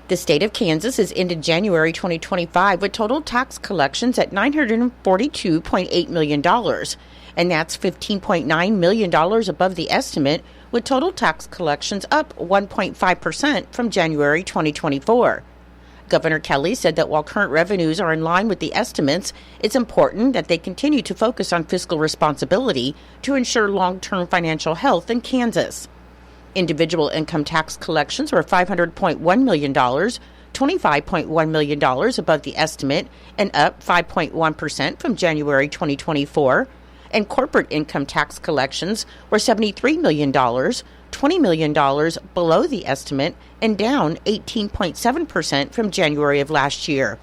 The state of Kansas has ended January 2025 with total tax collections at $942.8 million, and that's $15.9 million above the estimate, with total tax collections up 1.5% from January 2024. Governor Kelly said that while current revenues are in line with the estimates, it's important that they continue to focus on fiscal responsibility to ensure long-term financial health in Kansas. Individual income tax collections were $500.1 million, $25.1 million above the estimate, and up 5.1% from January 2024. And corporate income tax collections were $73 million, $20 million below the estimate, and down 18.7% from January of last year.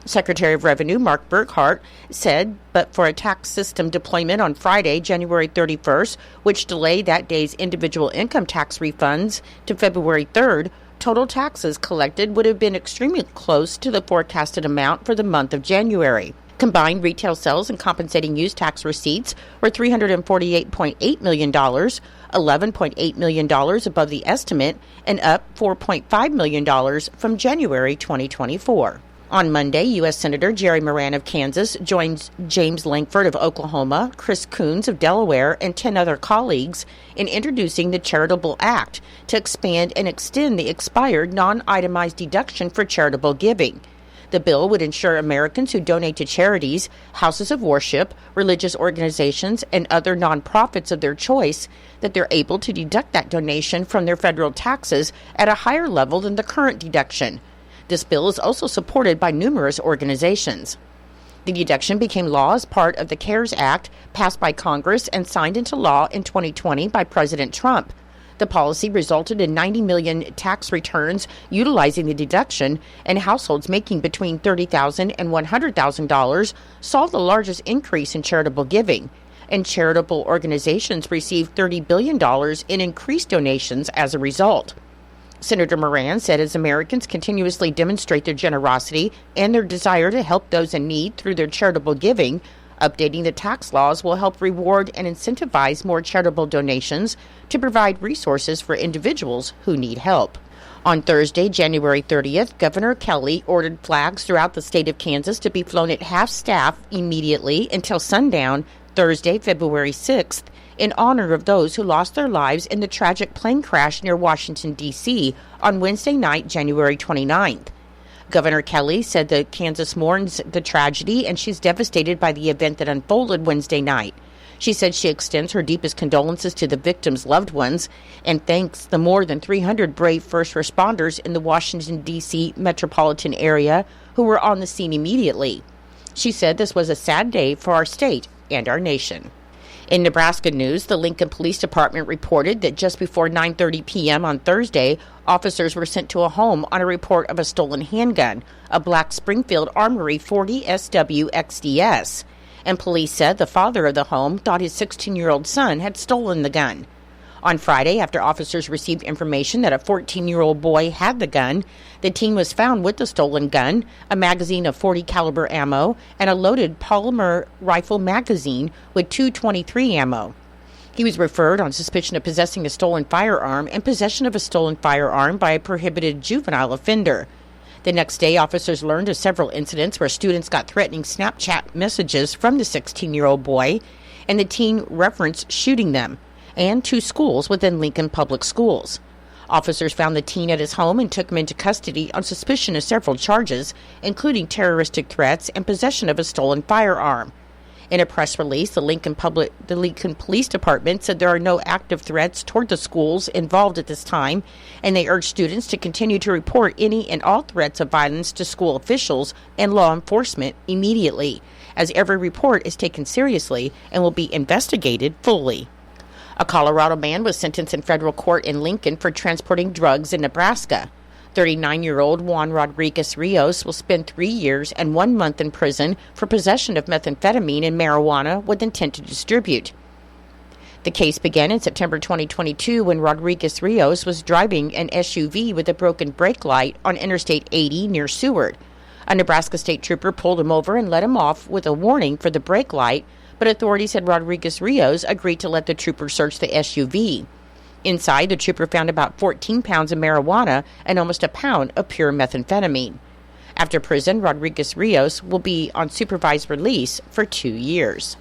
Secretary of Revenue Mark Burkhart said, but for a tax system deployment on Friday, January 31st, which delayed that day's individual income tax refunds to February 3rd, total taxes collected would have been extremely close to the forecasted amount for the month of January. Combined retail sales and compensating use tax receipts were $348.8 million, $11.8 million above the estimate, and up $4.5 million from January 2024. On Monday, U.S. Senator Jerry Moran of Kansas joined James Lankford of Oklahoma, Chris Coons of Delaware, and 10 other colleagues in introducing the Charitable Act to expand and extend the expired non-itemized deduction for charitable giving. The bill would ensure Americans who donate to charities, houses of worship, religious organizations, and other nonprofits of their choice that they're able to deduct that donation from their federal taxes at a higher level than the current deduction. This bill is also supported by numerous organizations. The deduction became law as part of the CARES Act passed by Congress and signed into law in 2020 by President Trump. The policy resulted in 90 million tax returns utilizing the deduction, and households making between $30,000 and $100,000 saw the largest increase in charitable giving, and charitable organizations received $30 billion in increased donations as a result. Senator Moran said as Americans continuously demonstrate their generosity and their desire to help those in need through their charitable giving, updating the tax laws will help reward and incentivize more charitable donations to provide resources for individuals who need help. On Thursday, January 30th, Governor Kelly ordered flags throughout the state of Kansas to be flown at half staff immediately until sundown, Thursday, February 6th, in honor of those who lost their lives in the tragic plane crash near Washington, D.C. on Wednesday night, January 29th. Governor Kelly said that Kansas mourns the tragedy and she's devastated by the event that unfolded Wednesday night. She said she extends her deepest condolences to the victims' loved ones and thanks the more than 300 brave first responders in the Washington, D.C. metropolitan area who were on the scene immediately. She said this was a sad day for our state and our nation. In Nebraska news, the Lincoln Police Department reported that just before 9:30 p.m. on Thursday, officers were sent to a home on a report of a stolen handgun, a black Springfield Armory 40 SW XDS, and police said the father of the home thought his 16-year-old son had stolen the gun. On Friday, after officers received information that a 14-year-old boy had the gun, the teen was found with the stolen gun, a magazine of .40 caliber ammo, and a loaded polymer rifle magazine with .223 ammo. He was referred on suspicion of possessing a stolen firearm and possession of a stolen firearm by a prohibited juvenile offender. The next day, officers learned of several incidents where students got threatening Snapchat messages from the 16-year-old boy, and the teen referenced shooting them, and 2 schools within Lincoln Public Schools. Officers found the teen at his home and took him into custody on suspicion of several charges, including terroristic threats and possession of a stolen firearm. In a press release, the Lincoln Police Department said there are no active threats toward the schools involved at this time, and they urge students to continue to report any and all threats of violence to school officials and law enforcement immediately, as every report is taken seriously and will be investigated fully. A Colorado man was sentenced in federal court in Lincoln for transporting drugs in Nebraska. 39-year-old Juan Rodriguez Rios will spend 3 years and 1 month in prison for possession of methamphetamine and marijuana with intent to distribute. The case began in September 2022 when Rodriguez Rios was driving an SUV with a broken brake light on Interstate 80 near Seward. A Nebraska state trooper pulled him over and let him off with a warning for the brake light, but authorities said Rodriguez Rios agreed to let the trooper search the SUV. Inside, the trooper found about 14 pounds of marijuana and almost a pound of pure methamphetamine. After prison, Rodriguez Rios will be on supervised release for 2 years.